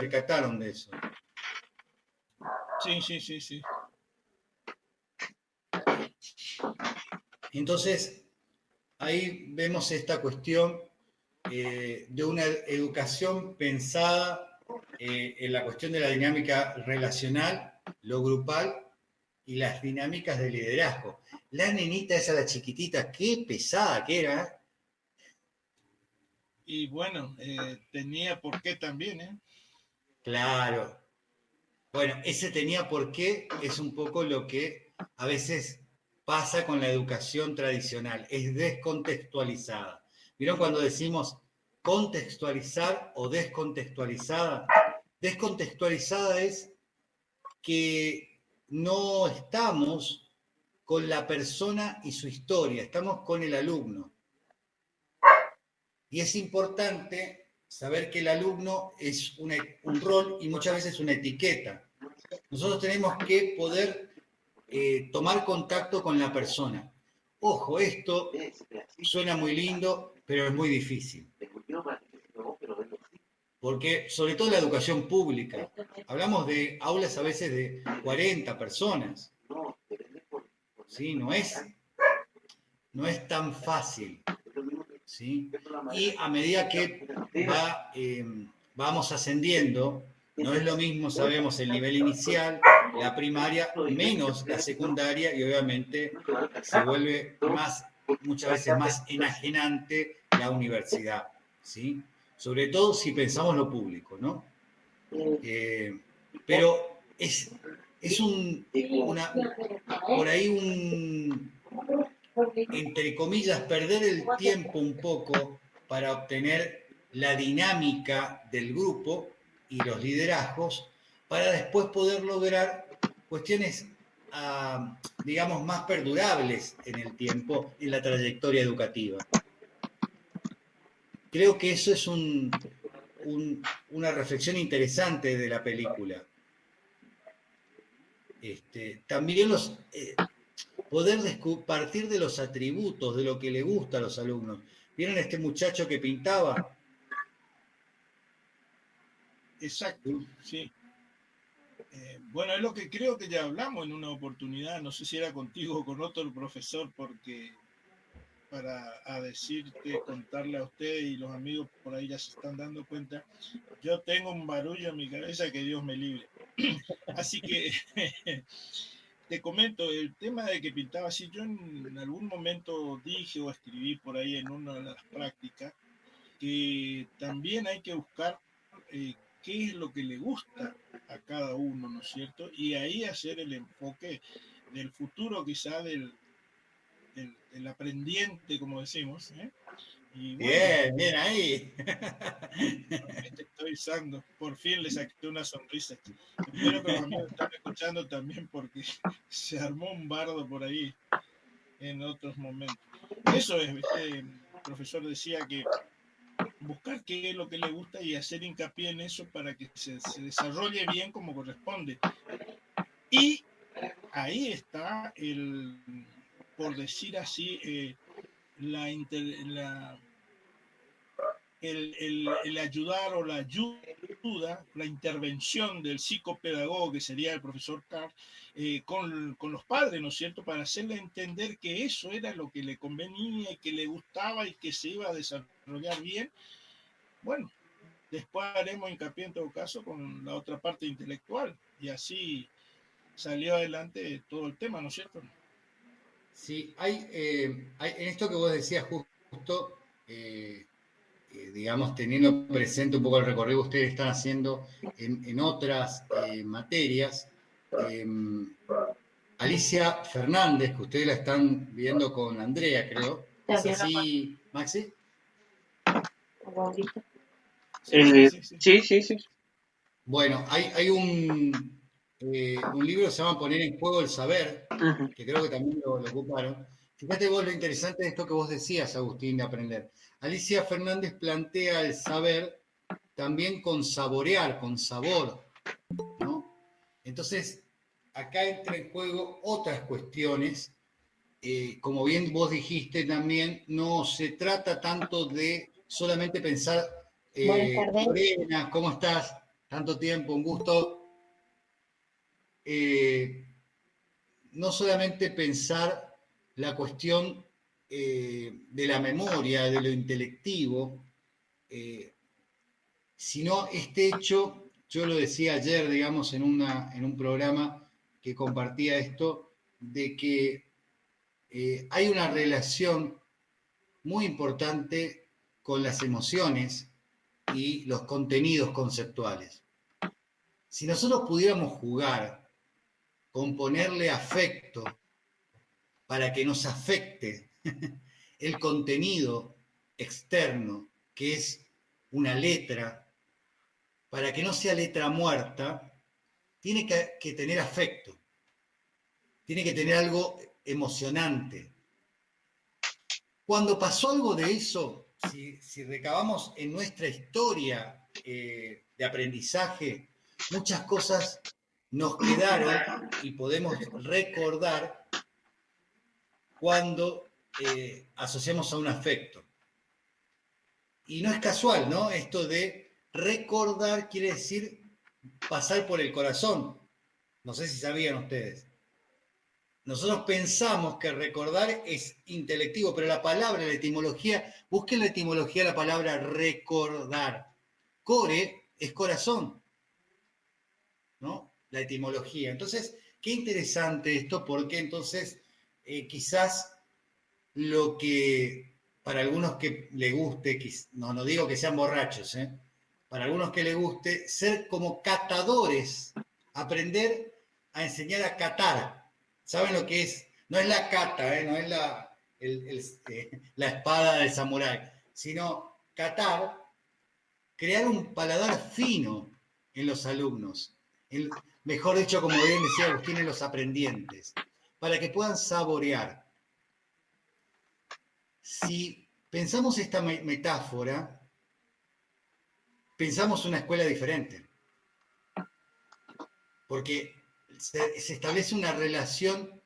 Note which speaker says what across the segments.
Speaker 1: percataron de eso.
Speaker 2: Sí.
Speaker 1: Entonces, ahí vemos esta cuestión de una educación pensada en la cuestión de la dinámica relacional, lo grupal y las dinámicas de liderazgo. La nenita esa, la chiquitita, qué pesada que era.
Speaker 2: Y bueno, tenía por qué también, ¿eh?
Speaker 1: Claro. Bueno, ese tenía por qué es un poco lo que a veces pasa con la educación tradicional, es descontextualizada. ¿Vieron cuando decimos contextualizar o descontextualizada? Descontextualizada es que no estamos con la persona y su historia, estamos con el alumno. Y es importante saber que el alumno es un rol y muchas veces una etiqueta. Nosotros tenemos que poder tomar contacto con la persona. Ojo, esto suena muy lindo, pero es muy difícil. Porque, sobre todo en la educación pública, hablamos de aulas a veces de 40 personas. ¿Sí? No es tan fácil. ¿Sí? Y a medida que vamos ascendiendo, no es lo mismo, sabemos, el nivel inicial, la primaria, menos la secundaria, y obviamente se vuelve muchas veces más enajenante la universidad, ¿sí? Sobre todo si pensamos lo público, ¿no? Pero es por ahí entre comillas, perder el tiempo un poco para obtener la dinámica del grupo y los liderazgos, para después poder lograr cuestiones, digamos, más perdurables en el tiempo, en la trayectoria educativa. Creo que eso es una reflexión interesante de la película. También poder partir de los atributos, de lo que le gusta a los alumnos. ¿Vieron a este muchacho que pintaba?
Speaker 2: Exacto, sí. Bueno, es lo que creo que ya hablamos en una oportunidad, no sé si era contigo o con otro profesor, porque para decirte, contarle a usted y los amigos por ahí ya se están dando cuenta, yo tengo un barullo en mi cabeza que Dios me libre. Así que te comento, el tema de que pintaba así, yo en algún momento dije o escribí por ahí en una de las prácticas que también hay que buscar qué es lo que le gusta a cada uno, ¿no es cierto? Y ahí hacer el enfoque del futuro quizá del aprendiente, como decimos, ¿eh? Y bueno,
Speaker 1: Bien ahí.
Speaker 2: te estoy usando. Por fin le saqué una sonrisa. Espero que los amigos están escuchando también porque se armó un bardo por ahí en otros momentos. Eso es, este profesor decía que buscar qué es lo que le gusta y hacer hincapié en eso para que se desarrolle bien como corresponde. Y ahí está por decir así, el ayudar o la ayuda, la intervención del psicopedagogo, que sería el profesor Carr, con los padres, ¿no es cierto?, para hacerle entender que eso era lo que le convenía y que le gustaba y que se iba a desarrollar bien. Bueno, después haremos hincapié en todo caso con la otra parte intelectual y así salió adelante todo el tema, ¿no es cierto?
Speaker 1: Sí, en esto que vos decías justo, digamos, teniendo presente un poco el recorrido que ustedes están haciendo en otras materias, Alicia Fernández, que ustedes la están viendo con Andrea, creo. ¿Es así, Maxi?
Speaker 3: Sí.
Speaker 1: Bueno, hay un libro que se llama Poner en juego el saber, que creo que también lo ocuparon. Fíjate vos lo interesante de esto que vos decías, Agustín, de aprender. Alicia Fernández plantea el saber también con saborear, con sabor, ¿no? Entonces, acá entra en juego otras cuestiones. Como bien vos dijiste también, no se trata tanto de solamente pensar,
Speaker 4: Buenas tardes.
Speaker 1: Lorena, ¿cómo estás? Tanto tiempo, un gusto. No solamente pensar la cuestión de la memoria, de lo intelectivo, sino este hecho, yo lo decía ayer, digamos, en un programa que compartía esto, de que hay una relación muy importante con las emociones y los contenidos conceptuales. Si nosotros pudiéramos jugar con ponerle afecto para que nos afecte el contenido externo, que es una letra, para que no sea letra muerta, tiene que tener afecto, tiene que tener algo emocionante. Cuando pasó algo de eso, si recabamos en nuestra historia de aprendizaje, muchas cosas nos quedaron y podemos recordar cuando asociamos a un afecto. Y no es casual, ¿no? Esto de recordar quiere decir pasar por el corazón. No sé si sabían ustedes. Nosotros pensamos que recordar es intelectivo, pero la palabra, la etimología, busquen la etimología de la palabra recordar. Core es corazón, ¿no? La etimología. Entonces, qué interesante esto, porque entonces quizás lo que para algunos que le guste, no digo que sean borrachos, para algunos que le guste, ser como catadores, aprender a enseñar a catar. ¿Saben lo que es? No es la cata, no es la espada del samurái, sino catar, crear un paladar fino en los alumnos, mejor dicho, como bien decía Agustín, en los aprendientes, para que puedan saborear. Si pensamos esta metáfora, pensamos una escuela diferente, porque se establece una relación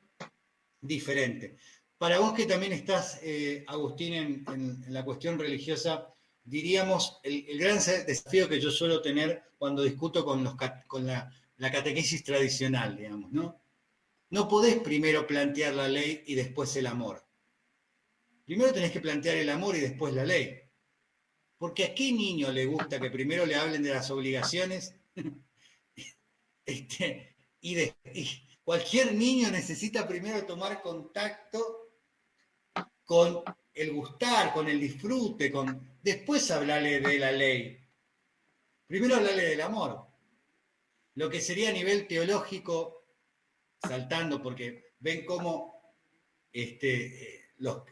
Speaker 1: diferente. Para vos que también estás, Agustín, en la cuestión religiosa, diríamos, el gran desafío que yo suelo tener cuando discuto con la catequesis tradicional, digamos, ¿no? No podés primero plantear la ley y después el amor. Primero tenés que plantear el amor y después la ley. Porque ¿a qué niño le gusta que primero le hablen de las obligaciones? Y cualquier niño necesita primero tomar contacto con el gustar, con el disfrute, después hablarle de la ley. Primero hablarle del amor. Lo que sería a nivel teológico, saltando, porque ven cómo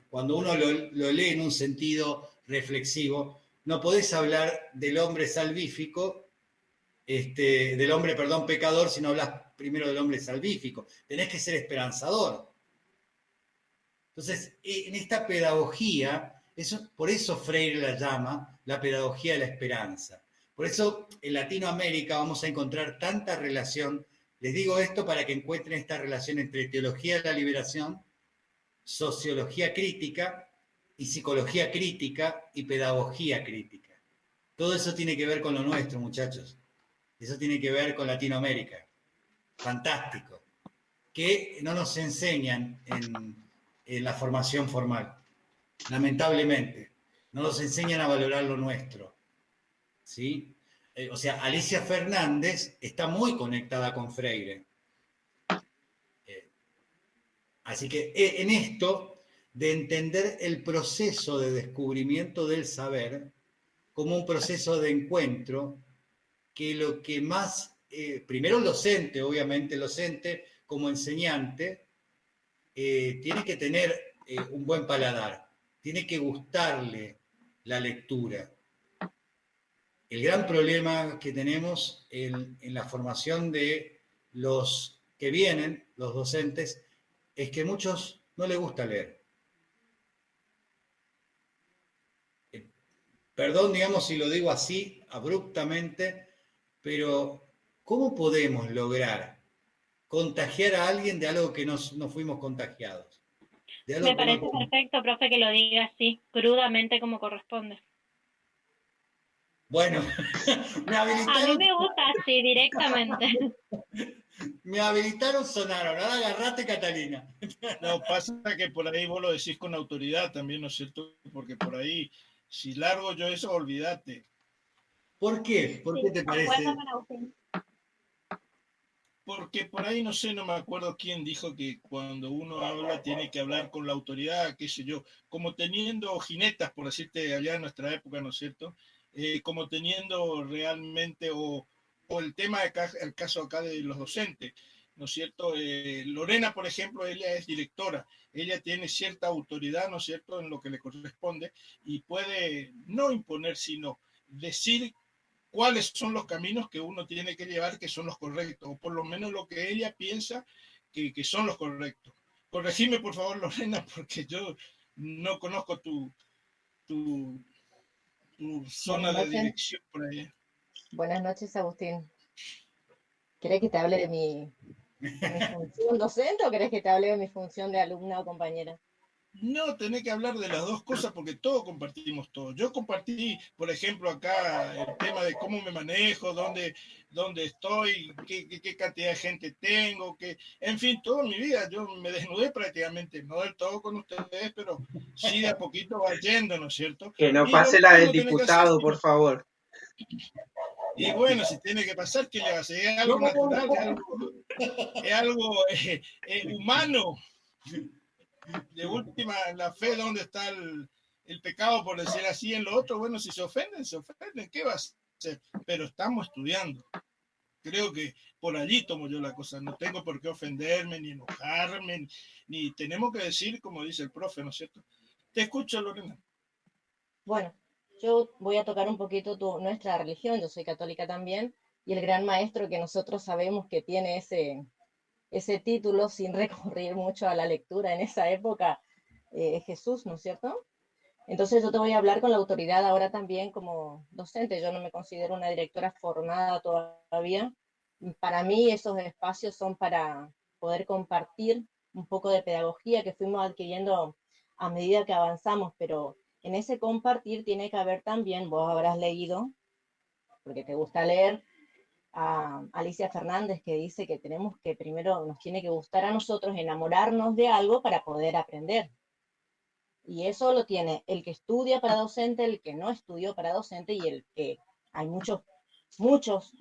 Speaker 1: cuando uno lo lee en un sentido reflexivo, no podés hablar del hombre salvífico, del hombre, perdón, pecador, si no hablas primero del hombre salvífico. Tenés que ser esperanzador. Entonces, en esta pedagogía, por eso Freire la llama la pedagogía de la esperanza. Por eso en Latinoamérica vamos a encontrar tanta relación. Les digo esto para que encuentren esta relación entre teología de la liberación, sociología crítica y psicología crítica y pedagogía crítica. Todo eso tiene que ver con lo nuestro, muchachos. Eso tiene que ver con Latinoamérica. Fantástico. Que no nos enseñan en la formación formal. Lamentablemente. No nos enseñan a valorar lo nuestro. ¿Sí? O sea, Alicia Fernández está muy conectada con Freire. Así que en esto de entender el proceso de descubrimiento del saber como un proceso de encuentro, que lo que más, primero el docente, obviamente el docente como enseñante, tiene que tener un buen paladar, tiene que gustarle la lectura. El gran problema que tenemos en la formación de los que vienen, los docentes, es que a muchos no les gusta leer. Perdón, digamos, si lo digo así, abruptamente, pero ¿cómo podemos lograr contagiar a alguien de algo que no fuimos contagiados?
Speaker 3: Me parece perfecto, profe, que lo diga así, crudamente como corresponde.
Speaker 1: Bueno, me
Speaker 3: A mí
Speaker 1: habilitaron,
Speaker 3: me gusta así, directamente.
Speaker 1: me habilitaron, sonaron. Ahora agarrate, Catalina.
Speaker 2: No, pasa que por ahí vos lo decís con autoridad también, ¿no es cierto? Porque por ahí, si largo yo eso, olvídate.
Speaker 1: ¿Por qué? ¿Por qué
Speaker 3: Sí,
Speaker 1: te
Speaker 3: concuerdo
Speaker 1: parece?
Speaker 3: con Agustín.
Speaker 2: Porque por ahí, no sé, no me acuerdo quién dijo que cuando uno habla tiene que hablar con la autoridad, qué sé yo, como teniendo jinetas, por decirte, allá en nuestra época, ¿no es cierto? Como teniendo realmente, o el tema, de acá, el caso acá de los docentes, ¿no es cierto? Lorena, por ejemplo, ella es directora, ella tiene cierta autoridad, ¿no es cierto?, en lo que le corresponde y puede no imponer, sino decir cuáles son los caminos que uno tiene que llevar que son los correctos, o por lo menos lo que ella piensa que son los correctos. Corregime, por favor, Lorena, porque yo no conozco tu, tu
Speaker 4: Buenas
Speaker 2: zona de
Speaker 4: noches.
Speaker 2: dirección por ahí.
Speaker 4: Buenas noches, Agustín. ¿Querés que te hable de mi función docente o querés que te hable de mi función de alumna o compañera?
Speaker 2: No, tenés que hablar de las dos cosas porque todos compartimos todo. Yo compartí, por ejemplo, acá el tema de cómo me manejo, dónde estoy, qué cantidad de gente tengo, en fin, toda mi vida. Yo me desnudé prácticamente, no del todo con ustedes, pero sí de a poquito va yendo, ¿no es cierto?
Speaker 5: Que no
Speaker 2: Y lo
Speaker 5: pase la del
Speaker 2: mismo tiene que hacer.
Speaker 5: diputado, por favor.
Speaker 2: Y bueno, si tiene que pasar, ¿qué le hace? Es
Speaker 1: No,
Speaker 2: algo natural, es algo humano. De última, la fe, ¿dónde está el pecado, por decir así? En lo otro, bueno, si se ofenden, ¿qué va a hacer? Pero estamos estudiando. Creo que por allí tomo yo la cosa. No tengo por qué ofenderme, ni enojarme, ni tenemos que decir, como dice el profe, ¿no es cierto? Te escucho, Lorena.
Speaker 4: Bueno, yo voy a tocar un poquito nuestra religión, yo soy católica también, y el gran maestro que nosotros sabemos que tiene ese título sin recurrir mucho a la lectura en esa época es Jesús, ¿no es cierto? Entonces yo te voy a hablar con la autoridad ahora también como docente. Yo no me considero una directora formada todavía. Para mí esos espacios son para poder compartir un poco de pedagogía que fuimos adquiriendo a medida que avanzamos, pero en ese compartir tiene que haber también, vos habrás leído, porque te gusta leer, a Alicia Fernández que dice que tenemos que primero, nos tiene que gustar a nosotros, enamorarnos de algo para poder aprender. Y eso lo tiene el que estudia para docente, el que no estudió para docente y el que hay muchos, muchas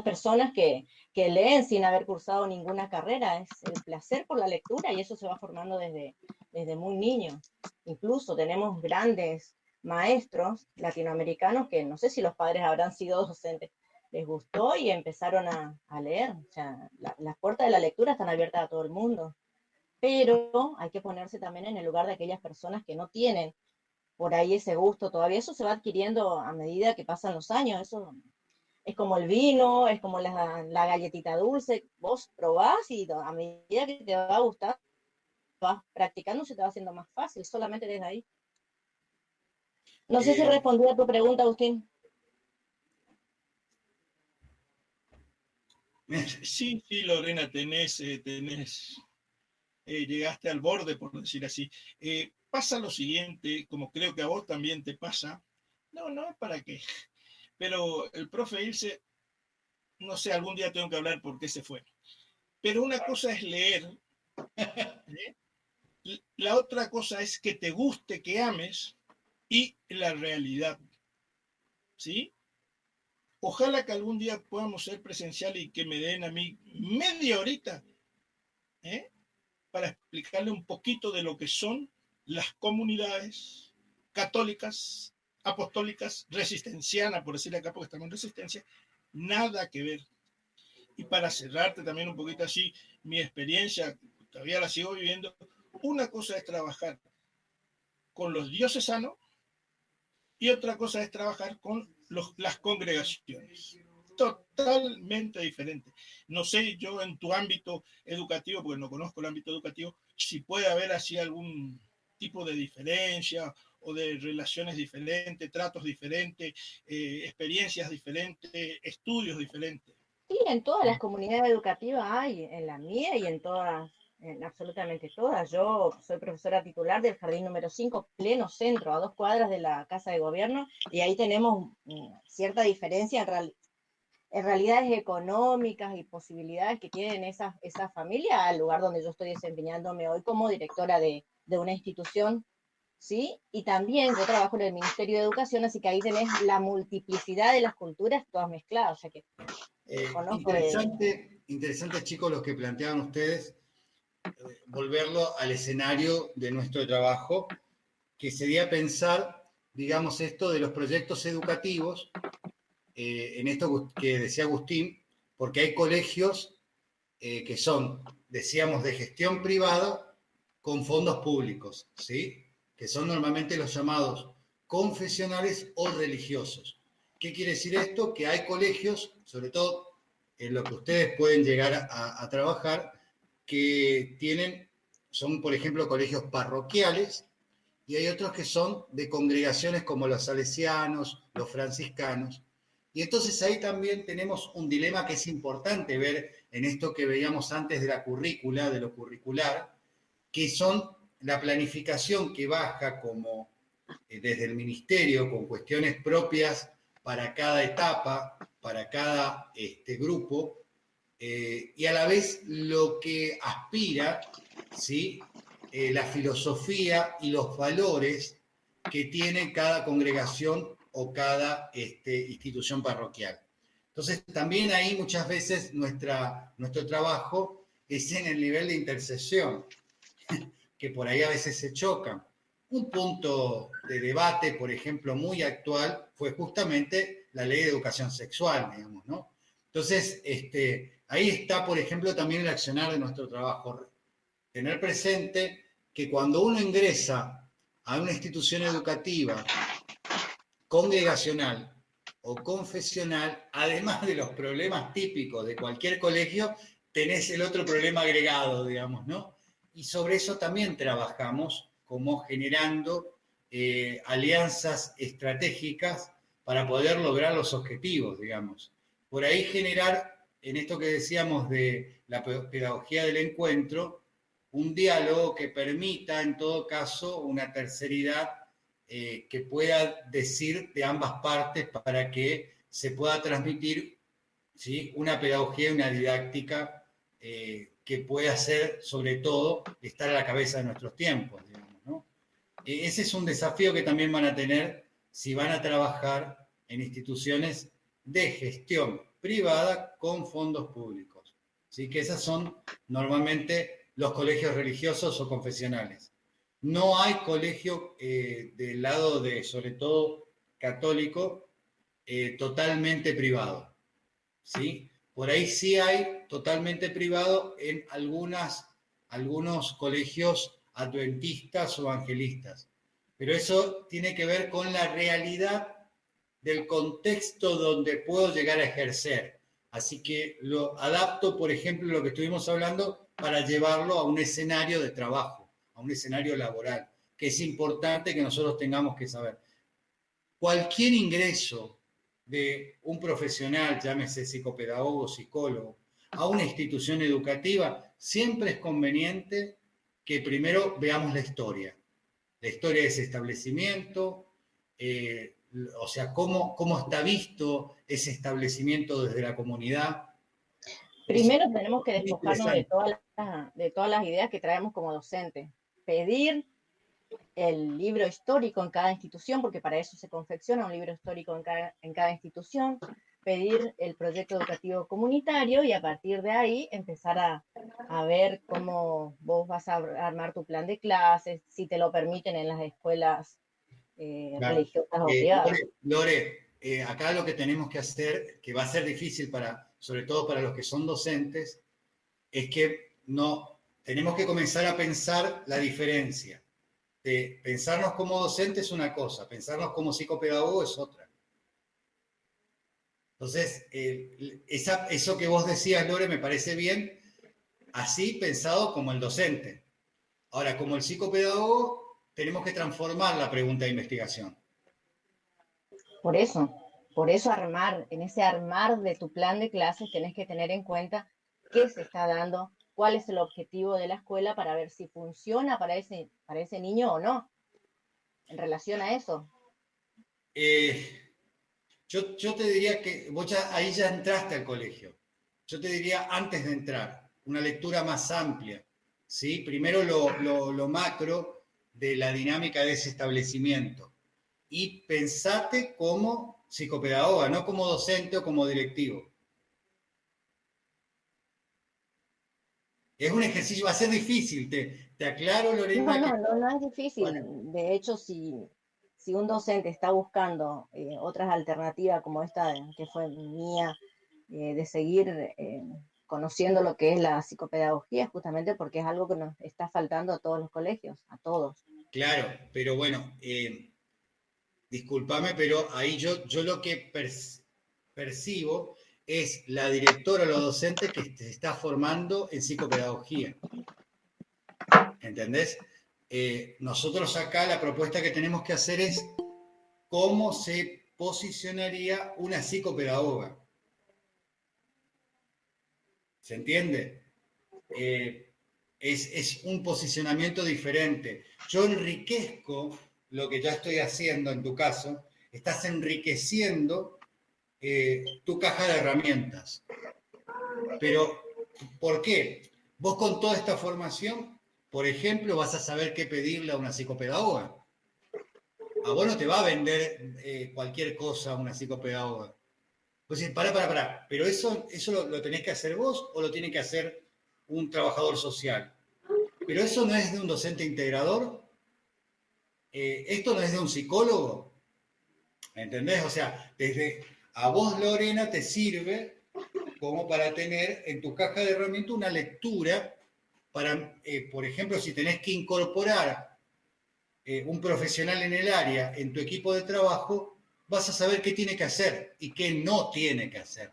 Speaker 4: personas que leen sin haber cursado ninguna carrera. Es el placer por la lectura y eso se va formando desde muy niño. Incluso tenemos grandes maestros latinoamericanos que no sé si los padres habrán sido docentes, les gustó y empezaron a leer. O sea, las puertas de la lectura están abiertas a todo el mundo, pero hay que ponerse también en el lugar de aquellas personas que no tienen por ahí ese gusto todavía. Eso se va adquiriendo a medida que pasan los años. Eso es como el vino, es como la galletita dulce. Vos probás y a medida que te va a gustar, vas practicando, se te va haciendo más fácil, solamente desde ahí. No sé si
Speaker 2: Eh,
Speaker 4: respondí a tu pregunta, Agustín.
Speaker 2: sí, sí, Lorena, llegaste al borde, por decir así. Pasa lo siguiente, como creo que a vos también te pasa. No, no es para qué. Pero el profe irse, no sé, algún día tengo que hablar por qué se fue. Pero una cosa es leer, ¿eh? La otra cosa es que te guste, que ames, y la realidad, ¿sí? Ojalá que algún día podamos ser presencial y que me den a mí media horita, ¿eh?, para explicarle un poquito de lo que son las comunidades católicas, apostólicas, resistencianas, por decirle acá, porque estamos en resistencia, nada que ver. Y para cerrarte también un poquito así, mi experiencia, todavía la sigo viviendo, una cosa es trabajar con los diocesanos y otra cosa es trabajar con las congregaciones. Totalmente diferente. No sé yo en tu ámbito educativo, porque no conozco el ámbito educativo, si puede haber así algún tipo de diferencia o de relaciones diferentes, tratos diferentes, experiencias diferentes, estudios diferentes.
Speaker 4: Sí, en todas las comunidades educativas hay, en la mía y en todas en absolutamente todas. Yo soy profesora titular del jardín número 5, pleno centro, a 2 cuadras de la Casa de Gobierno, y ahí tenemos cierta diferencia en realidades económicas y posibilidades que tienen esas familias al lugar donde yo estoy desempeñándome hoy como directora de una institución, ¿sí? Y también yo trabajo en el Ministerio de Educación, así que ahí tenés la multiplicidad de las culturas todas mezcladas, o sea que conozco
Speaker 1: interesante, chicos, los que planteaban ustedes, volverlo al escenario de nuestro trabajo, que sería pensar, digamos, esto de los proyectos educativos, en esto que decía Agustín, porque hay colegios que son, decíamos, de gestión privada con fondos públicos, ¿sí? Que son normalmente los llamados confesionales o religiosos. ¿Qué quiere decir esto? Que hay colegios, sobre todo en lo que ustedes pueden llegar a trabajar, que son, por ejemplo, colegios parroquiales, y hay otros que son de congregaciones como los salesianos, los franciscanos. Y entonces ahí también tenemos un dilema que es importante ver en esto que veíamos antes de la currícula, de lo curricular, que son la planificación que baja como desde el ministerio con cuestiones propias para cada etapa, para cada grupo, y a la vez lo que aspira, ¿sí? La filosofía y los valores que tiene cada congregación o cada institución parroquial. Entonces, también ahí muchas veces nuestro trabajo es en el nivel de intercesión, que por ahí a veces se chocan. Un punto de debate, por ejemplo, muy actual fue justamente la ley de educación sexual, digamos, ¿no? Entonces, ahí está, por ejemplo, también el accionar de nuestro trabajo. Tener presente que cuando uno ingresa a una institución educativa congregacional o confesional, además de los problemas típicos de cualquier colegio, tenés el otro problema agregado, digamos, ¿no? Y sobre eso también trabajamos, como generando alianzas estratégicas para poder lograr los objetivos, digamos. Por ahí generar, en esto que decíamos de la pedagogía del encuentro, un diálogo que permita, en todo caso, una terceridad que pueda decir de ambas partes para que se pueda transmitir, ¿sí? Una pedagogía y una didáctica que pueda ser, sobre todo, estar a la cabeza de nuestros tiempos, digamos, ¿no? Ese es un desafío que también van a tener si van a trabajar en instituciones de gestión privada con fondos públicos. ¿Sí? Que esas son normalmente los colegios religiosos o confesionales. No hay colegio del lado de, sobre todo, católico, totalmente privado, ¿sí? Por ahí sí hay totalmente privado en algunos colegios adventistas o evangelistas, pero eso tiene que ver con la realidad del contexto donde puedo llegar a ejercer. Así que lo adapto, por ejemplo, lo que estuvimos hablando, para llevarlo a un escenario de trabajo, a un escenario laboral, que es importante que nosotros tengamos que saber. Cualquier ingreso de un profesional, llámese psicopedagogo, psicólogo, a una institución educativa, siempre es conveniente que primero veamos la historia de ese establecimiento, o sea, cómo está visto ese establecimiento desde la comunidad.
Speaker 4: Primero tenemos que despojarnos de todas las ideas que traemos como docentes. Pedir el libro histórico en cada institución, porque para eso se confecciona un libro histórico en cada institución, pedir el proyecto educativo comunitario y a partir de ahí empezar a ver cómo vos vas a armar tu plan de clases, si te lo permiten en las escuelas religiosas o privadas.
Speaker 1: Lore, acá lo que tenemos que hacer, que va a ser difícil sobre todo para los que son docentes, es que tenemos que comenzar a pensar la diferencia. De pensarnos como docentes es una cosa, pensarnos como psicopedagogo es otra. Entonces, eso que vos decías, Lore, me parece bien, así pensado como el docente. Ahora, como el psicopedagogo, tenemos que transformar la pregunta de investigación.
Speaker 4: Por eso en ese armar de tu plan de clases tenés que tener en cuenta qué se está dando, cuál es el objetivo de la escuela para ver si funciona para ese niño o no, en relación a eso.
Speaker 1: Yo te diría que vos ahí ya entraste al colegio. Yo te diría antes de entrar, una lectura más amplia, ¿sí? Primero lo macro de la dinámica de ese establecimiento y pensate como psicopedagoga, no como docente o como directivo. Es un ejercicio, va a ser difícil, te aclaro, Lorena.
Speaker 4: No es difícil.
Speaker 1: Bueno.
Speaker 4: De hecho, si un docente está buscando otras alternativas como esta que fue mía, de seguir conociendo lo que es la psicopedagogía, justamente porque es algo que nos está faltando a todos los colegios, a todos.
Speaker 1: Claro, pero bueno, discúlpame, pero ahí yo lo que percibo es la directora o los docentes que se está formando en psicopedagogía. ¿Entendés? Nosotros acá la propuesta que tenemos que hacer es cómo se posicionaría una psicopedagoga. ¿Se entiende? Es un posicionamiento diferente. Yo enriquezco lo que ya estoy haciendo en tu caso, estás enriqueciendo tu caja de herramientas. Pero, ¿por qué? Vos con toda esta formación, por ejemplo, vas a saber qué pedirle a una psicopedagoga. A vos no te va a vender cualquier cosa una psicopedagoga. Vos decís, pará, pero eso lo tenés que hacer vos o lo tiene que hacer un trabajador social. Pero eso no es de un docente integrador, esto no es de un psicólogo, ¿entendés? O sea, desde a vos, Lorena, te sirve como para tener en tu caja de herramientas una lectura para, por ejemplo, si tenés que incorporar un profesional en el área en tu equipo de trabajo, vas a saber qué tiene que hacer y qué no tiene que hacer.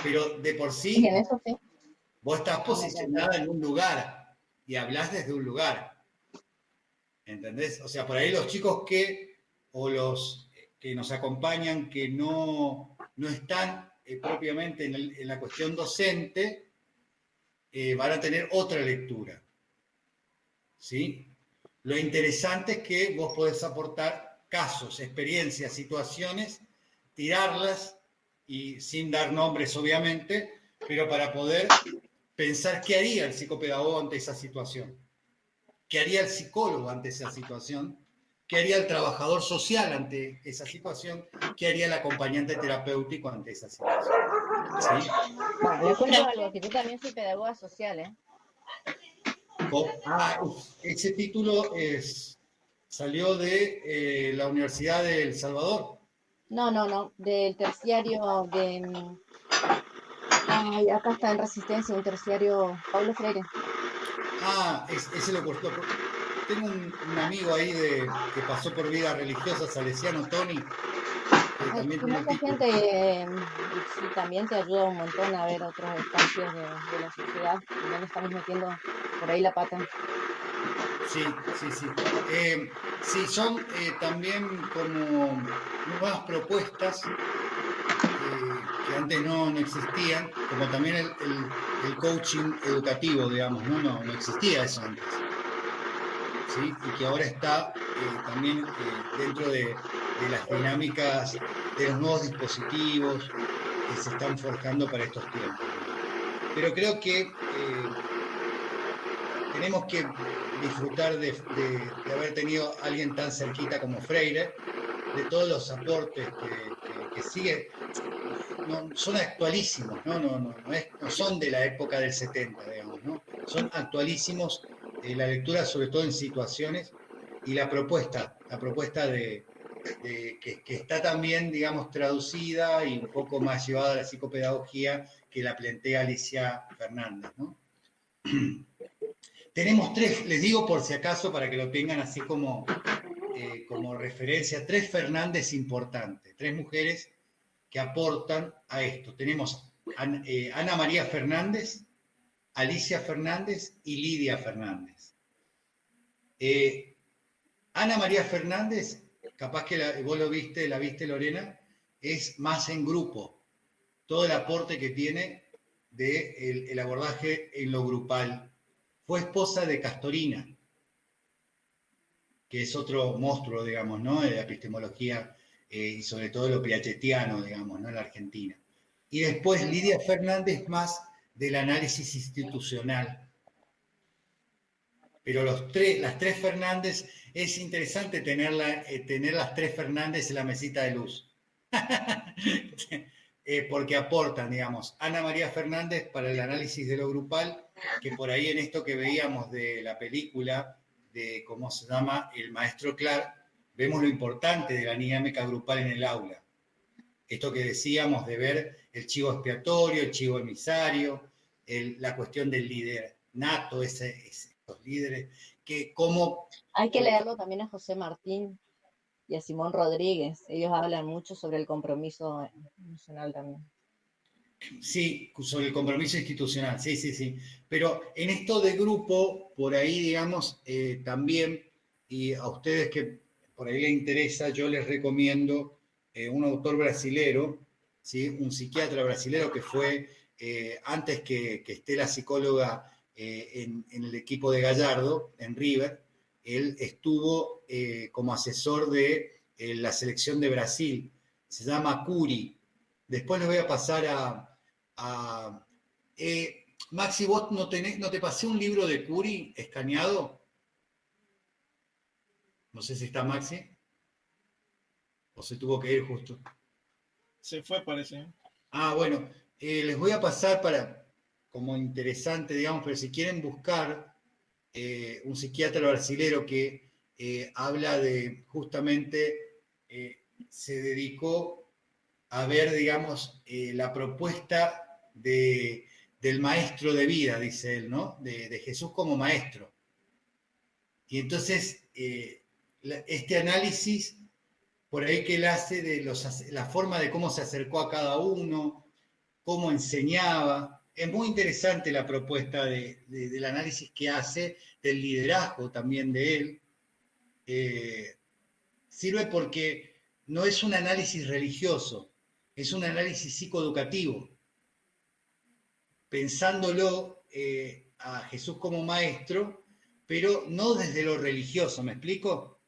Speaker 1: Pero de por sí,
Speaker 4: en eso sí,
Speaker 1: vos estás posicionada en un lugar y hablás desde un lugar. ¿Entendés? O sea, por ahí los chicos o los que nos acompañan, que no están propiamente en la cuestión docente, van a tener otra lectura. ¿Sí? Lo interesante es que vos podés aportar casos, experiencias, situaciones, tirarlas, y sin dar nombres obviamente, pero para poder pensar qué haría el psicopedagogo ante esa situación, qué haría el psicólogo ante esa situación, qué haría el trabajador social ante esa situación, qué haría el acompañante terapéutico ante esa situación. ¿Sí?
Speaker 4: Bueno, les cuento algo, que yo también soy pedagoga social, ¿eh?
Speaker 1: Ese título salió de la Universidad de El Salvador.
Speaker 4: No, del terciario de... Ay, acá está en Resistencia, un terciario Paulo Freire.
Speaker 1: Ese lo cortó. Tengo un amigo ahí que pasó por vida religiosa, salesiano, Tony. También tiene
Speaker 4: mucha gente, sí, también te ayuda un montón a ver otros espacios de la sociedad, no le estamos metiendo por ahí la pata.
Speaker 1: Sí. Sí, son también como nuevas propuestas que antes no existían, como también el coaching educativo, digamos, no existía eso antes. ¿Sí? Y que ahora está también dentro de las dinámicas de los nuevos dispositivos que se están forjando para estos tiempos. Pero creo que tenemos que disfrutar de haber tenido a alguien tan cerquita como Freire, de todos los aportes que sigue. No, son actualísimos, no son de la época del 70, digamos, ¿no? Son actualísimos, la lectura sobre todo en situaciones, y la propuesta que está también, digamos, traducida y un poco más llevada a la psicopedagogía que la plantea Alicia Fernández, ¿no? Tenemos 3, les digo por si acaso, para que lo tengan así como referencia, 3 Fernández importantes, 3 mujeres que aportan a esto. Tenemos Ana María Fernández, Alicia Fernández y Lidia Fernández. Ana María Fernández, capaz que vos la viste, Lorena, es más en grupo. Todo el aporte que tiene del abordaje en lo grupal. Fue esposa de Castorina, que es otro monstruo, digamos, ¿no? De la epistemología y sobre todo lo piagetiano, digamos, ¿no? En la Argentina. Y después Lidia Fernández, más del análisis institucional. Pero las tres Fernández, es interesante tener las tres Fernández en la mesita de luz. Porque aportan, digamos, Ana María Fernández para el análisis de lo grupal, que por ahí en esto que veíamos de la película, de cómo se llama El Maestro Clark, vemos lo importante de la dinámica grupal en el aula. Esto que decíamos de ver el chivo expiatorio, el chivo emisario, la cuestión del líder nato, esos líderes, que cómo...
Speaker 4: Hay que leerlo también a José Martín y a Simón Rodríguez. Ellos hablan mucho sobre el compromiso emocional también.
Speaker 1: Sí, sobre el compromiso institucional, sí, sí, sí. Pero en esto de grupo, por ahí, digamos, también, y a ustedes que por ahí les interesa, yo les recomiendo un autor brasilero, ¿sí? Un psiquiatra brasilero que fue, antes que esté la psicóloga en el equipo de Gallardo, en River, él estuvo como asesor de la selección de Brasil, se llama Curi. Después les voy a pasar Maxi, ¿vos no te pasé un libro de Curi escaneado? No sé si está Maxi. O se tuvo que ir justo.
Speaker 2: Se fue, parece.
Speaker 1: Ah, bueno. Les voy a pasar como interesante, digamos, pero si quieren buscar un psiquiatra brasilero que habla de, justamente, se dedicó a ver, digamos, la propuesta del maestro de vida, dice él, ¿no? De Jesús como maestro. Y entonces, este análisis, por ahí que él hace de la forma de cómo se acercó a cada uno, cómo enseñaba, es muy interesante la propuesta del análisis que hace, del liderazgo también de él. Sirve porque no es un análisis religioso, es un análisis psicoeducativo, pensándolo a Jesús como maestro, pero no desde lo religioso, ¿me explico?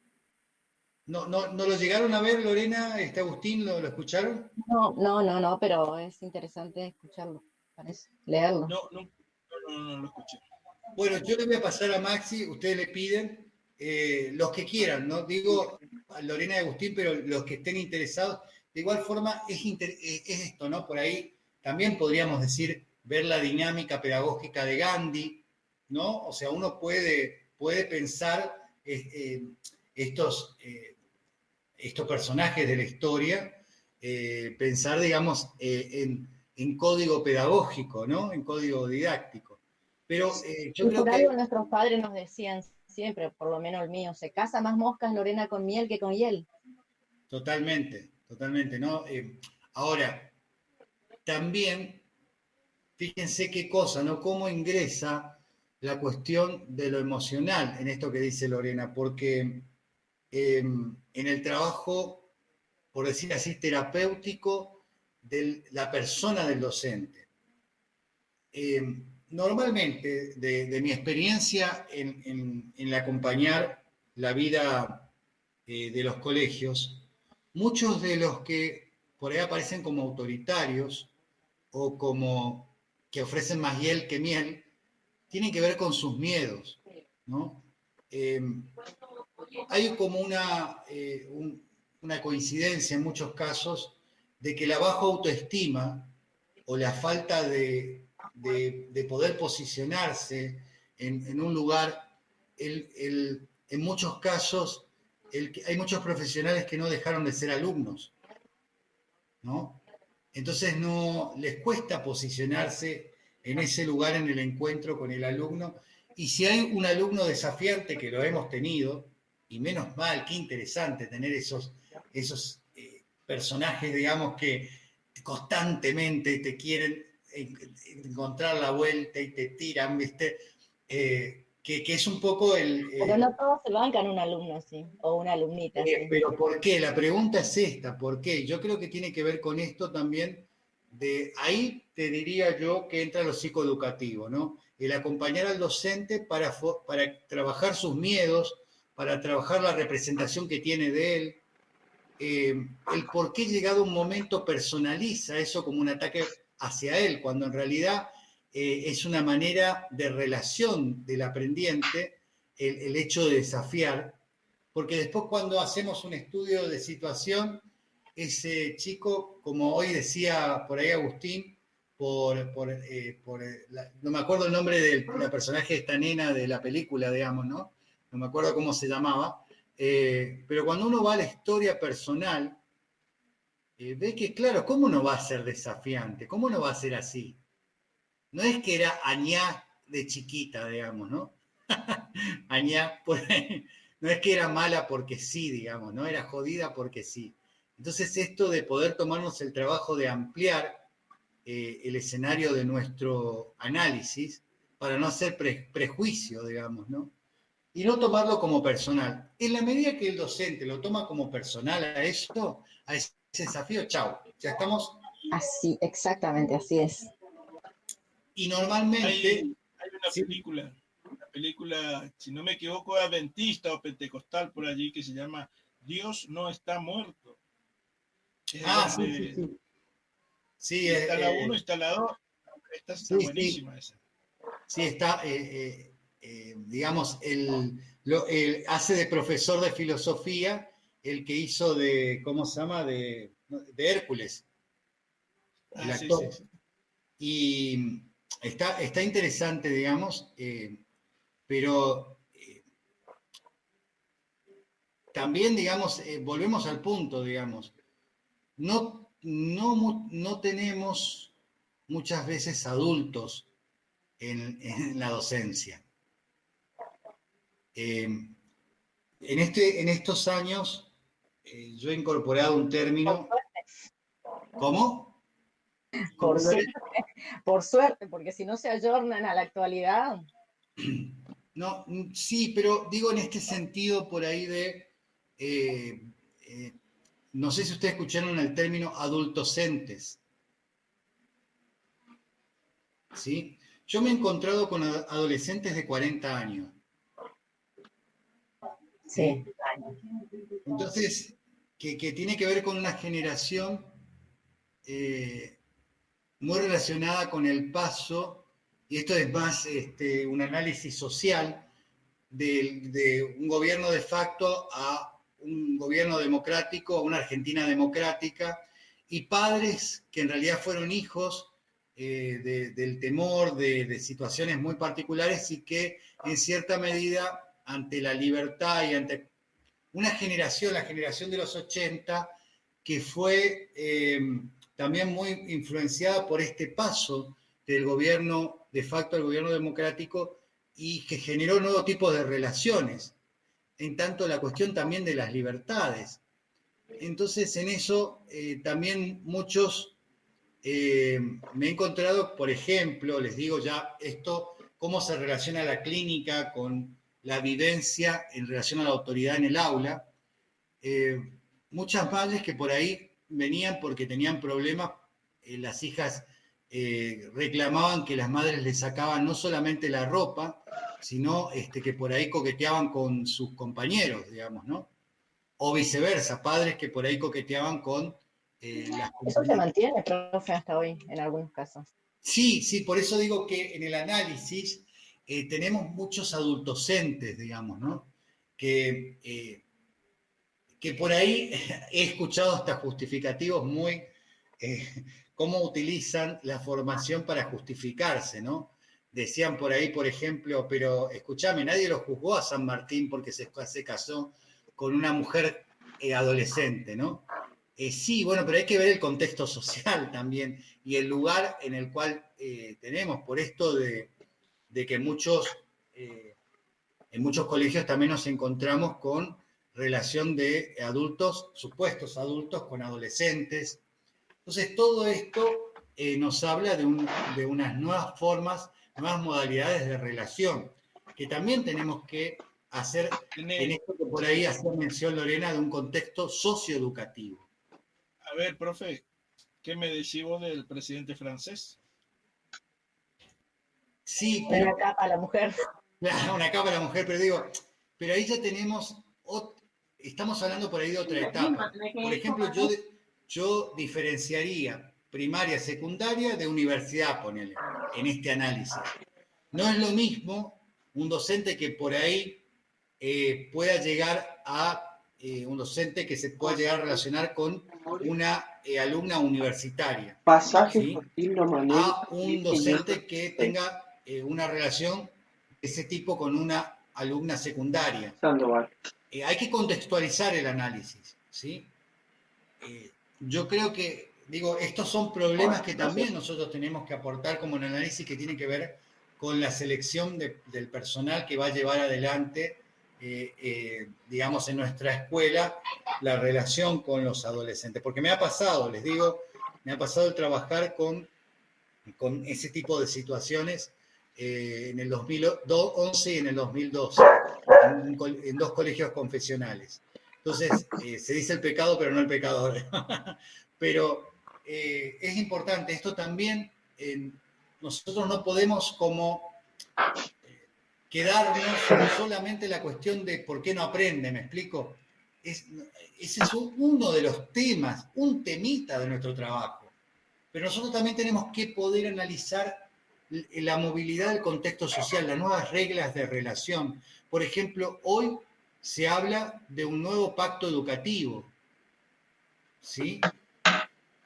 Speaker 1: ¿No lo llegaron a ver, Lorena, Agustín, lo escucharon?
Speaker 4: No, pero es interesante escucharlo, parece, leerlo.
Speaker 2: No lo escuché.
Speaker 1: Bueno, yo le voy a pasar a Maxi, ustedes le piden, los que quieran, no digo a Lorena y Agustín, pero los que estén interesados, de igual forma es esto, ¿no? Por ahí también podríamos decir, ver la dinámica pedagógica de Gandhi, ¿no? O sea, uno puede pensar estos personajes de la historia, pensar, digamos, en código pedagógico, ¿no? En código didáctico. Pero yo creo
Speaker 4: por
Speaker 1: que...
Speaker 4: algo nuestros padres nos decían siempre, por lo menos el mío, se casa más moscas Lorena con miel que con hiel.
Speaker 1: Totalmente, ¿no? Ahora, también, fíjense qué cosa, ¿no? Cómo ingresa la cuestión de lo emocional en esto que dice Lorena, porque en el trabajo, por decir así, terapéutico de la persona del docente. Normalmente, de mi experiencia en el acompañar la vida de los colegios, muchos de los que por ahí aparecen como autoritarios o como que ofrecen más hiel que miel, tienen que ver con sus miedos, ¿no? Hay como una coincidencia en muchos casos de que la baja autoestima o la falta de poder posicionarse en un lugar, en muchos casos, hay muchos profesionales que no dejaron de ser alumnos, ¿no? Entonces no les cuesta posicionarse en ese lugar, en el encuentro con el alumno. Y si hay un alumno desafiante, que lo hemos tenido, y menos mal, qué interesante tener esos personajes, digamos, que constantemente te quieren encontrar la vuelta y te tiran, ¿viste? Que es un poco
Speaker 4: Pero no todos se bancan un alumno así, o una alumnita así.
Speaker 1: pero ¿por qué? La pregunta es esta, ¿por qué? Yo creo que tiene que ver con esto también, de ahí te diría yo que entra lo psicoeducativo, ¿no? El acompañar al docente para trabajar sus miedos, para trabajar la representación que tiene de él, el por qué llegado un momento personaliza eso como un ataque hacia él, cuando en realidad es una manera de relación del aprendiente, el hecho de desafiar, porque después cuando hacemos un estudio de situación, ese chico, como hoy decía por ahí Agustín, no me acuerdo el nombre del personaje de esta nena de la película, digamos, ¿no? No me acuerdo cómo se llamaba, pero cuando uno va a la historia personal, ve que, claro, ¿cómo no va a ser desafiante? ¿Cómo no va a ser así? No es que era Añá de chiquita, digamos, ¿no? Añá, no es que era mala porque sí, digamos, ¿no? Era jodida porque sí. Entonces esto de poder tomarnos el trabajo de ampliar el escenario de nuestro análisis para no hacer prejuicio, digamos, ¿no? Y no tomarlo como personal. En la medida que el docente lo toma como personal a esto, a ese desafío, chau, ya estamos.
Speaker 4: Así, exactamente, así es.
Speaker 1: Y normalmente...
Speaker 2: Hay una película, si no me equivoco, adventista o pentecostal por allí, que se llama Dios no está muerto.
Speaker 1: Sí. Sí,
Speaker 2: está la 1 y está la 2. Esta está buenísima esa.
Speaker 1: Sí, está, digamos, hace de profesor de filosofía el que hizo de, ¿cómo se llama? De Hércules, el actor. Sí. Y está interesante, digamos, pero también, digamos, volvemos al punto, digamos, no tenemos muchas veces adultos en la docencia. En estos años yo he incorporado un término. ¿Cómo?
Speaker 4: Por suerte, porque si no se ayornan a la actualidad.
Speaker 1: No, sí, pero digo en este sentido por ahí de, no sé si ustedes escucharon el término adultocentes. ¿Sí? Yo me he encontrado con adolescentes de 40 años.
Speaker 4: Sí.
Speaker 1: Entonces, que tiene que ver con una generación muy relacionada con el paso, y esto es más un análisis social, de un gobierno de facto a un gobierno democrático, a una Argentina democrática, y padres que en realidad fueron hijos del temor, de situaciones muy particulares y que en cierta medida ante la libertad y ante una generación, la generación de los 80, que fue también muy influenciada por este paso del gobierno de facto al gobierno democrático y que generó nuevos tipos de relaciones, en tanto la cuestión también de las libertades. Entonces en eso también muchos me he encontrado, por ejemplo, les digo ya esto, cómo se relaciona la clínica con la vivencia en relación a la autoridad en el aula. Muchas madres que por ahí venían porque tenían problemas, las hijas reclamaban que las madres les sacaban no solamente la ropa, sino que por ahí coqueteaban con sus compañeros, digamos, ¿no? O viceversa, padres que por ahí coqueteaban con las compañeras.
Speaker 4: Eso se mantiene, profe, hasta hoy, en algunos casos.
Speaker 1: Sí, por eso digo que en el análisis tenemos muchos adultocentes, digamos, ¿no? Que por ahí he escuchado hasta justificativos muy, cómo utilizan la formación para justificarse, ¿no? Decían por ahí, por ejemplo, pero escúchame, nadie lo juzgó a San Martín porque se casó con una mujer adolescente, ¿no? Sí, bueno, pero hay que ver el contexto social también y el lugar en el cual tenemos, por esto de que en muchos colegios también nos encontramos con relación de adultos, supuestos adultos, con adolescentes. Entonces, todo esto nos habla de unas nuevas formas, nuevas modalidades de relación, que también tenemos que hacer en esto que por ahí hacía mención Lorena de un contexto socioeducativo.
Speaker 2: A ver, profe, ¿Qué me decís vos del presidente francés?
Speaker 1: Sí, pero...
Speaker 4: Una capa a la mujer.
Speaker 1: Una capa a la mujer, pero digo, pero ahí ya tenemos, estamos hablando por ahí de otra etapa. Por ejemplo, yo diferenciaría primaria, secundaria de universidad, ponele, en este análisis. No es lo mismo un docente que por ahí pueda llegar a un docente que se pueda llegar a relacionar con una alumna universitaria, ¿sí? A un docente que tenga una relación de ese tipo con una alumna secundaria. Hay que contextualizar el análisis, ¿sí? Yo creo que, digo, estos son problemas que también nosotros tenemos que aportar como un análisis que tiene que ver con la selección del personal que va a llevar adelante, digamos, en nuestra escuela, la relación con los adolescentes. Porque me ha pasado, les digo, me ha pasado el trabajar con ese tipo de situaciones en el 2011 y en el 2012, en dos colegios confesionales. Entonces, se dice el pecado, pero no el pecador. Pero es importante, esto también, nosotros no podemos como quedarnos solamente en la cuestión de por qué no aprende, ¿me explico? Ese es uno de los temas, un temita de nuestro trabajo. Pero nosotros también tenemos que poder analizar la movilidad del contexto social, las nuevas reglas de relación. Por ejemplo, hoy se habla de un nuevo pacto educativo, ¿sí?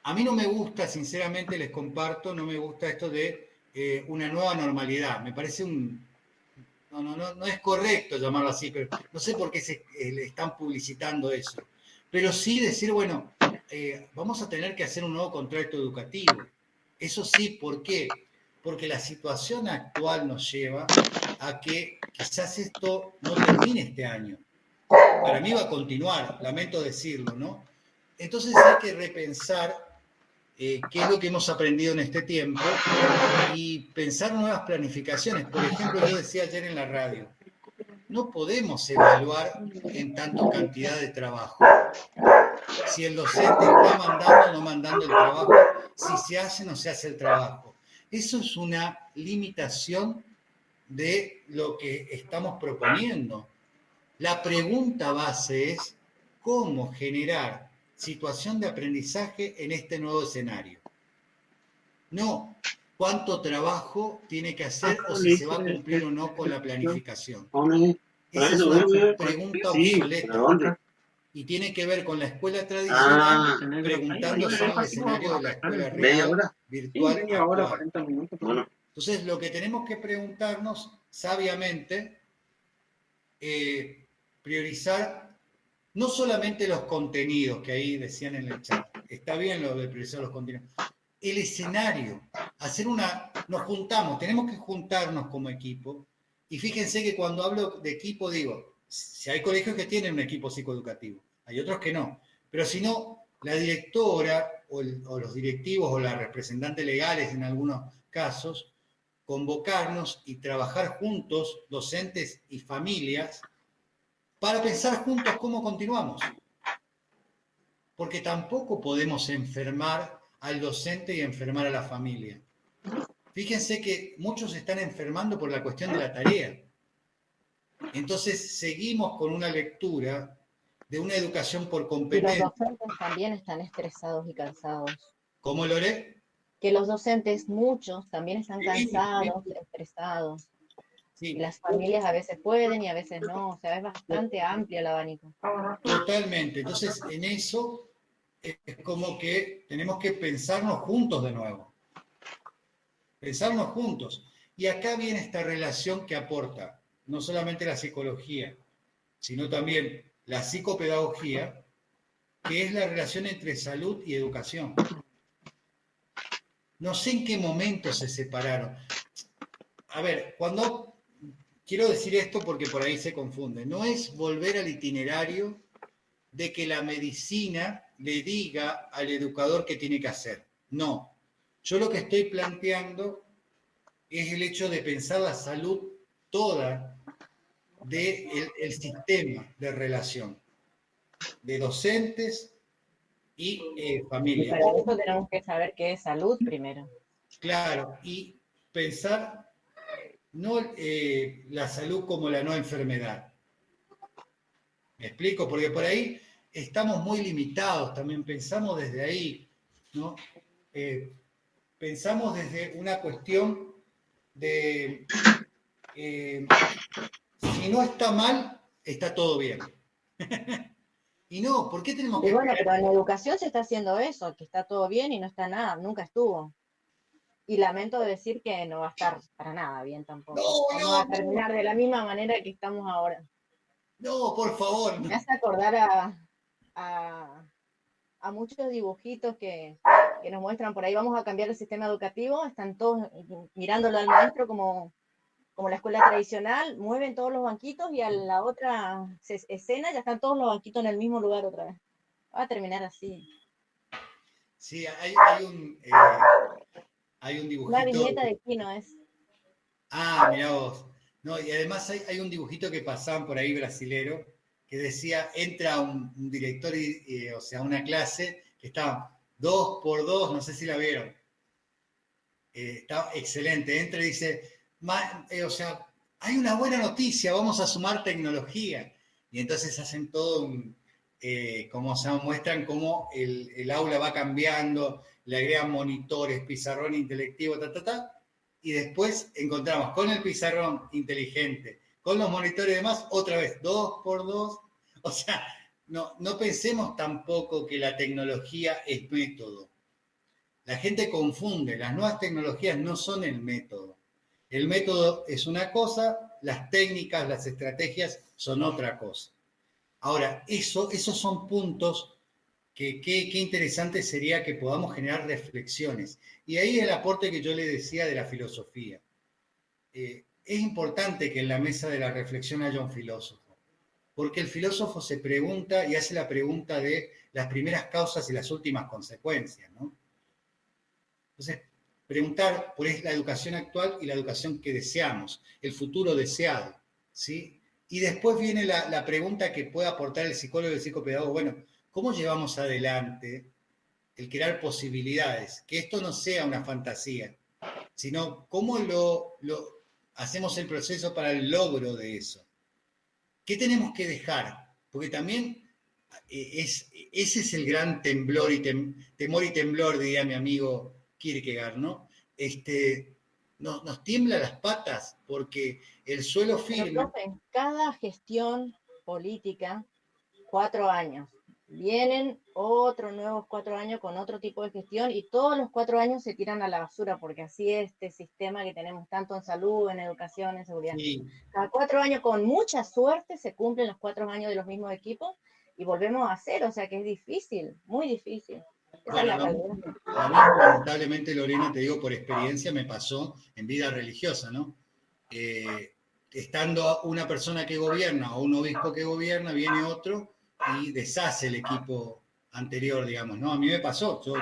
Speaker 1: A mí no me gusta, sinceramente les comparto, no me gusta esto de una nueva normalidad. Me parece no es correcto llamarlo así, pero no sé por qué le están publicitando eso. Pero sí decir, bueno, vamos a tener que hacer un nuevo contrato educativo. Eso sí, ¿por qué? Porque la situación actual nos lleva a que quizás esto no termine este año. Para mí va a continuar, lamento decirlo, ¿no? Entonces hay que repensar qué es lo que hemos aprendido en este tiempo y pensar nuevas planificaciones. Por ejemplo, yo decía ayer en la radio, no podemos evaluar en tanto cantidad de trabajo. Si el docente está mandando o no mandando el trabajo, si se hace o no se hace el trabajo. Eso es una limitación de lo que estamos proponiendo. La pregunta base es cómo generar situación de aprendizaje en este nuevo escenario. No cuánto trabajo tiene que hacer o si se va a cumplir o no con la planificación. Esa es una pregunta obsoleta y tiene que ver con la escuela tradicional preguntándose en el escenario de la escuela real, virtual, actual. Entonces, lo que tenemos que preguntarnos sabiamente, priorizar no solamente los contenidos que ahí decían en el chat, está bien lo de priorizar los contenidos, el escenario, nos juntamos, tenemos que juntarnos como equipo, y fíjense que cuando hablo de equipo digo, si hay colegios que tienen un equipo psicoeducativo, hay otros que no, pero si no, la directora o los directivos o las representantes legales en algunos casos, convocarnos y trabajar juntos, docentes y familias, para pensar juntos cómo continuamos. Porque tampoco podemos enfermar al docente y enfermar a la familia. Fíjense que muchos están enfermando por la cuestión de la tarea. Entonces seguimos con una lectura de una educación por competencia.
Speaker 4: Y los docentes también están estresados y cansados.
Speaker 1: ¿Cómo, Lore?
Speaker 4: Que los docentes, muchos, también están cansados, estresados.
Speaker 1: Sí.
Speaker 4: Y las familias a veces pueden y a veces no. O sea, es bastante amplio el abanico.
Speaker 1: Totalmente. Entonces, en eso es como que tenemos que pensarnos juntos de nuevo. Pensarnos juntos. Y acá viene esta relación que aporta no solamente la psicología, sino también la psicopedagogía, que es la relación entre salud y educación. No sé en qué momento se separaron. A ver, quiero decir esto porque por ahí se confunde, no es volver al itinerario de que la medicina le diga al educador qué tiene que hacer. No, yo lo que estoy planteando es el hecho de pensar la salud toda del sistema de relación de docentes, y
Speaker 4: Y
Speaker 1: familia.
Speaker 4: para eso tenemos que saber qué es salud primero.
Speaker 1: Claro, y pensar no la salud como la no enfermedad. ¿Me explico? Porque por ahí estamos muy limitados, también pensamos desde ahí, ¿no? Pensamos desde una cuestión de si no está mal, está todo bien. Y no, ¿por qué tenemos
Speaker 4: Y
Speaker 1: que
Speaker 4: bueno,
Speaker 1: esperar?
Speaker 4: pero en educación se está haciendo eso, que está todo bien y no está nada, nunca estuvo. Y lamento decir que no va a estar para nada bien
Speaker 1: No,
Speaker 4: tampoco. Vamos
Speaker 1: no,
Speaker 4: a
Speaker 1: no,
Speaker 4: terminar de la misma manera que estamos ahora.
Speaker 1: no, por favor.
Speaker 4: Me
Speaker 1: No.
Speaker 4: hace acordar a, a muchos dibujitos que nos muestran por ahí, vamos a cambiar el sistema educativo, están todos mirándolo al maestro como la escuela tradicional, mueven todos los banquitos y a la otra escena ya están todos los banquitos en el mismo lugar otra vez. Va a terminar así.
Speaker 1: Sí, hay un
Speaker 4: Una
Speaker 1: dibujito.
Speaker 4: viñeta de Kino es.
Speaker 1: Ah, mirá vos. No, y además hay un dibujito que pasaban por ahí brasilero que decía, entra un director, o sea, una clase que estaba 2x2, no sé si la vieron. Está excelente. Entra y dice, o sea, hay una buena noticia, vamos a sumar tecnología. Y entonces hacen todo como se muestran cómo el aula va cambiando, le agregan monitores, pizarrón intelectivo, y después encontramos con el pizarrón inteligente, con los monitores y demás, otra vez, 2x2. O sea, no pensemos tampoco que la tecnología es método. La gente confunde, las nuevas tecnologías no son el método. El método es una cosa, las técnicas, las estrategias son otra cosa. Ahora, esos son puntos que qué interesante sería que podamos generar reflexiones. Y ahí el aporte que yo le decía de la filosofía. Es importante que en la mesa de la reflexión haya un filósofo, porque el filósofo se pregunta y hace la pregunta de las primeras causas y las últimas consecuencias, ¿no? Entonces, preguntar por la educación actual y la educación que deseamos, el futuro deseado, ¿sí? Y después viene la pregunta que puede aportar el psicólogo y el psicopedagogo. Bueno, ¿cómo llevamos adelante el crear posibilidades? Que esto no sea una fantasía, sino cómo lo hacemos el proceso para el logro de eso. ¿Qué tenemos que dejar? Porque también ese es el gran temblor y temor y temblor, diría mi amigo Kierkegaard, ¿no? Nos tiembla las patas porque el suelo
Speaker 4: Pero,
Speaker 1: firme.
Speaker 4: profe, en cada gestión política, 4 años. Vienen otros nuevos 4 años con otro tipo de gestión y todos los 4 años se tiran a la basura porque así es este sistema que tenemos tanto en salud, en educación, en seguridad.
Speaker 1: Sí.
Speaker 4: Cada 4 años, con mucha suerte, se cumplen los 4 años de los mismos equipos y volvemos a hacer, o sea que es difícil, muy difícil. Esa es
Speaker 1: Bueno,
Speaker 4: la realidad.
Speaker 1: lo mismo, lamentablemente, Lorena, te digo por experiencia, me pasó en vida religiosa, ¿no? Estando una persona que gobierna o un obispo que gobierna, viene otro y deshace el equipo anterior, digamos, ¿no? A mí me pasó, yo,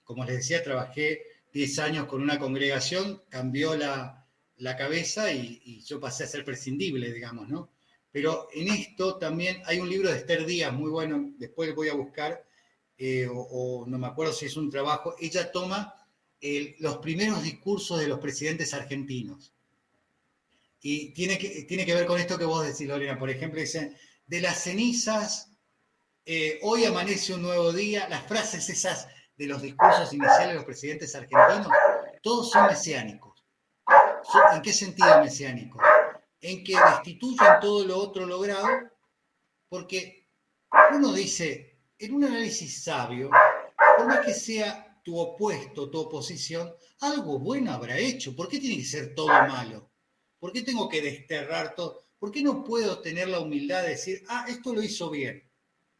Speaker 1: como les decía, trabajé 10 años con una congregación, cambió la cabeza y yo pasé a ser prescindible, digamos, ¿no? Pero en esto también hay un libro de Esther Díaz muy bueno, después voy a buscar, o no me acuerdo si es un trabajo, ella toma los primeros discursos de los presidentes argentinos. Y tiene que ver con esto que vos decís, Lorena. Por ejemplo, dicen, de las cenizas, hoy amanece un nuevo día. Las frases esas de los discursos iniciales de los presidentes argentinos, todos son mesiánicos. ¿En qué sentido mesiánicos? En que destituyen todo lo otro logrado, porque uno dice, en un análisis sabio, por más que sea tu opuesto, tu oposición, algo bueno habrá hecho. ¿Por qué tiene que ser todo malo? ¿Por qué tengo que desterrar todo? ¿Por qué no puedo tener la humildad de decir, esto lo hizo bien?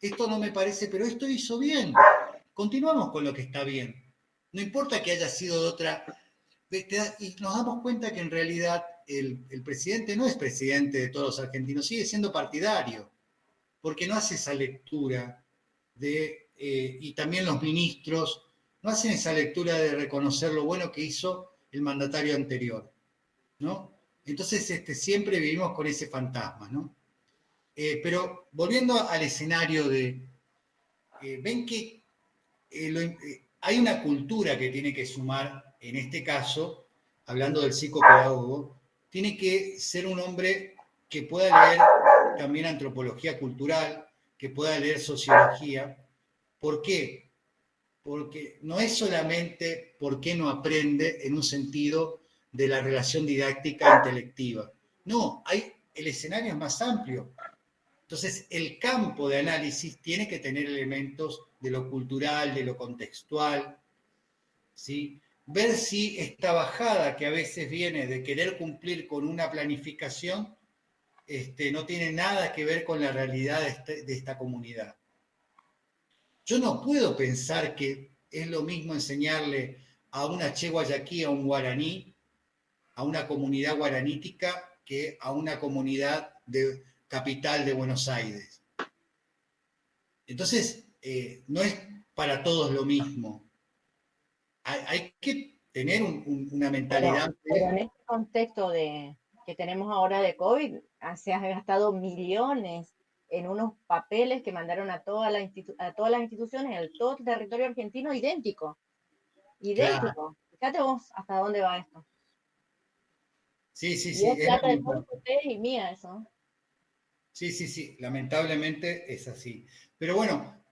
Speaker 1: Esto no me parece, pero esto hizo bien. Continuamos con lo que está bien. No importa que haya sido de otra. Y nos damos cuenta que en realidad el presidente no es presidente de todos los argentinos, sigue siendo partidario, porque no hace esa lectura y también los ministros no hacen esa lectura de reconocer lo bueno que hizo el mandatario anterior, ¿no? Entonces siempre vivimos con ese fantasma, ¿no? Pero volviendo al escenario ven que hay una cultura que tiene que sumar, en este caso, hablando del psicopedagogo, tiene que ser un hombre que pueda leer también antropología cultural, que pueda leer sociología. ¿Por qué? Porque no es solamente por qué no aprende en un sentido de la relación didáctica intelectiva. No, el escenario es más amplio. Entonces, el campo de análisis tiene que tener elementos de lo cultural, de lo contextual, ¿sí? Ver si esta bajada que a veces viene de querer cumplir con una planificación no tiene nada que ver con la realidad de esta comunidad. Yo no puedo pensar que es lo mismo enseñarle a una Che Guayaquí, a un guaraní, a una comunidad guaranítica, que a una comunidad de capital de Buenos Aires. Entonces, no es para todos lo mismo. Hay que tener una mentalidad.
Speaker 4: Pero en este contexto que tenemos ahora de COVID, se han gastado millones en unos papeles que mandaron a todas las instituciones, en todo el territorio argentino, idéntico.
Speaker 1: Claro.
Speaker 4: Fíjate vos hasta dónde va esto.
Speaker 1: Sí, sí,
Speaker 4: Y
Speaker 1: sí.
Speaker 4: es plata de todos ustedes y mía eso.
Speaker 1: Sí, sí, sí. Lamentablemente es así. Pero bueno,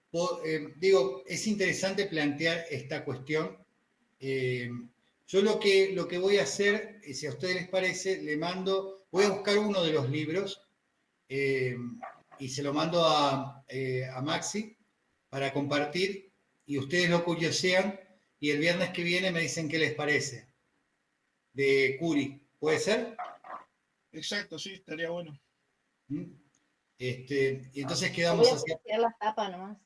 Speaker 1: digo, es interesante plantear esta cuestión. Yo lo que voy a hacer, si a ustedes les parece, voy a buscar uno de los libros y se lo mando a Maxi para compartir y ustedes lo curiosean y el viernes que viene me dicen qué les parece. De Curi, ¿puede ser?
Speaker 2: Exacto, sí, estaría bueno.
Speaker 1: Y entonces quedamos así.
Speaker 4: Voy a las tapas nomás.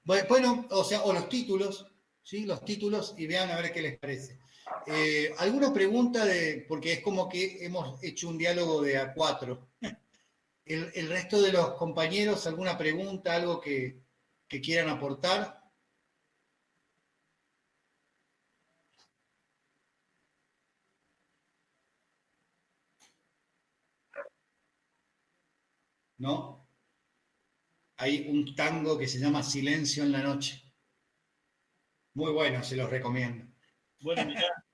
Speaker 1: Bueno, o sea, o los títulos, ¿sí? Los títulos y vean a ver qué les parece. ¿Alguna pregunta porque es como que hemos hecho un diálogo de A4? ¿El resto de los compañeros, alguna pregunta, algo que quieran aportar? ¿No? Hay un tango que se llama Silencio en la Noche. Muy bueno, se los recomiendo.
Speaker 2: Bueno, mira,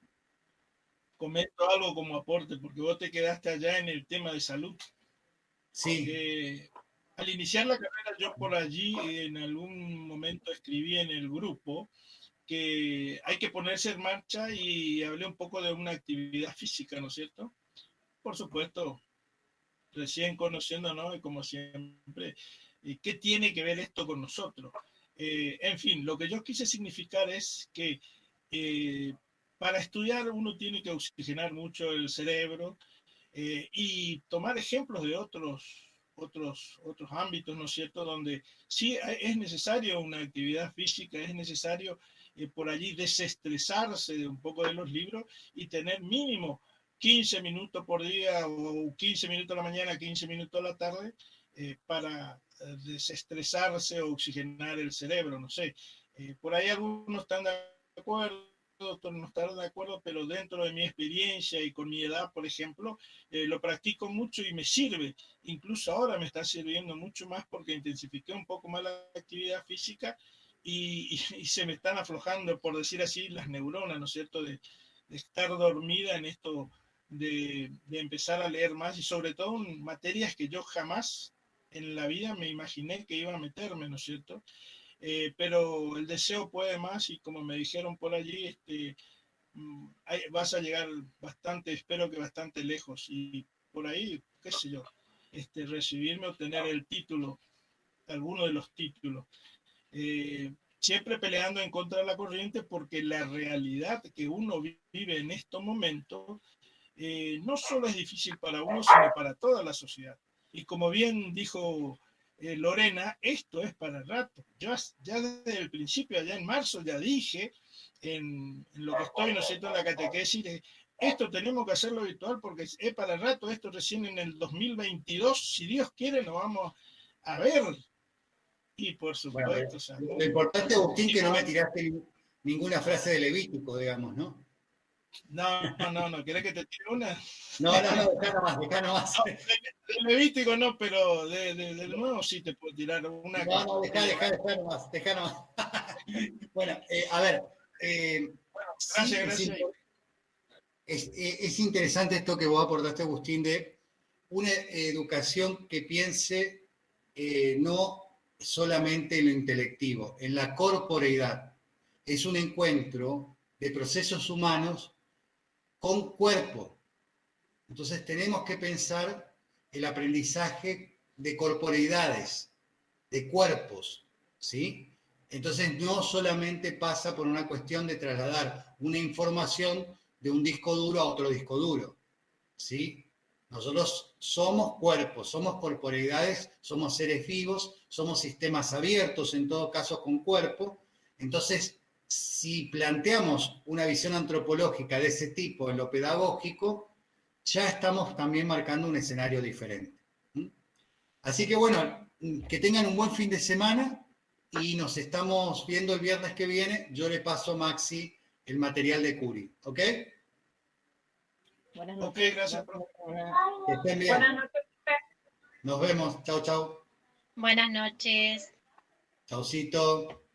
Speaker 2: comento algo como aporte, porque vos te quedaste allá en el tema de salud.
Speaker 1: Sí.
Speaker 2: Al iniciar la carrera, yo por allí en algún momento escribí en el grupo que hay que ponerse en marcha y hablé un poco de una actividad física, ¿no es cierto? Por supuesto, recién conociéndonos y como siempre, ¿qué tiene que ver esto con nosotros? En fin, lo que yo quise significar es que para estudiar uno tiene que oxigenar mucho el cerebro y tomar ejemplos de otros ámbitos, ¿no es cierto?, donde sí es necesario una actividad física, es necesario por allí desestresarse de un poco de los libros y tener mínimo 15 minutos por día o 15 minutos a la mañana, 15 minutos a la tarde para desestresarse o oxigenar el cerebro, no sé. Por ahí algunos están de acuerdo, otros no están de acuerdo, pero dentro de mi experiencia y con mi edad, por ejemplo, lo practico mucho y me sirve. Incluso ahora me está sirviendo mucho más porque intensifiqué un poco más la actividad física y se me están aflojando, por decir así, las neuronas, ¿no es cierto?, de estar dormida en esto de empezar a leer más y sobre todo en materias que yo jamás en la vida me imaginé que iba a meterme, ¿no es cierto? Pero el deseo puede más y como me dijeron por allí, vas a llegar bastante, espero que bastante lejos y por ahí, qué sé yo, recibirme, obtener el título, alguno de los títulos. Siempre peleando en contra de la corriente porque la realidad que uno vive en estos momentos no solo es difícil para uno, sino para toda la sociedad. Y como bien dijo Lorena, esto es para rato. Yo ya desde el principio, allá en marzo, ya dije en lo que estoy, ¿no es cierto?, en la catequesis, esto tenemos que hacerlo habitual porque es para rato, esto recién en el 2022, si Dios quiere, lo vamos a ver. Y por supuesto,
Speaker 1: Bueno,
Speaker 2: o sea,
Speaker 1: lo importante, Agustín, que no me tiraste ninguna frase de Levítico, digamos, ¿no?
Speaker 2: No, ¿querés que te tire una?
Speaker 1: No, dejá nomás.
Speaker 2: No, de Levítico no, pero de nuevo sí te puedo tirar una.
Speaker 1: No, dejá nomás. Bueno, a ver, sí,
Speaker 2: Gracias.
Speaker 1: es interesante esto que vos aportaste, Agustín, de una educación que piense no solamente en lo intelectivo, en la corporeidad. Es un encuentro de procesos humanos con cuerpo. Entonces tenemos que pensar el aprendizaje de corporeidades, de cuerpos, ¿sí? Entonces no solamente pasa por una cuestión de trasladar una información de un disco duro a otro disco duro, ¿sí? Nosotros somos cuerpos, somos corporeidades, somos seres vivos, somos sistemas abiertos, en todo caso con cuerpo. Entonces, si planteamos una visión antropológica de ese tipo en lo pedagógico, ya estamos también marcando un escenario diferente. Así que bueno, que tengan un buen fin de semana y nos estamos viendo el viernes que viene. Yo le paso a Maxi el material de Curi, ¿ok?
Speaker 4: Buenas noches.
Speaker 2: Ok, gracias, profe.
Speaker 1: Que estén bien.
Speaker 5: Buenas noches.
Speaker 1: Nos vemos. Chau, chau.
Speaker 3: Buenas noches.
Speaker 1: Chaucito.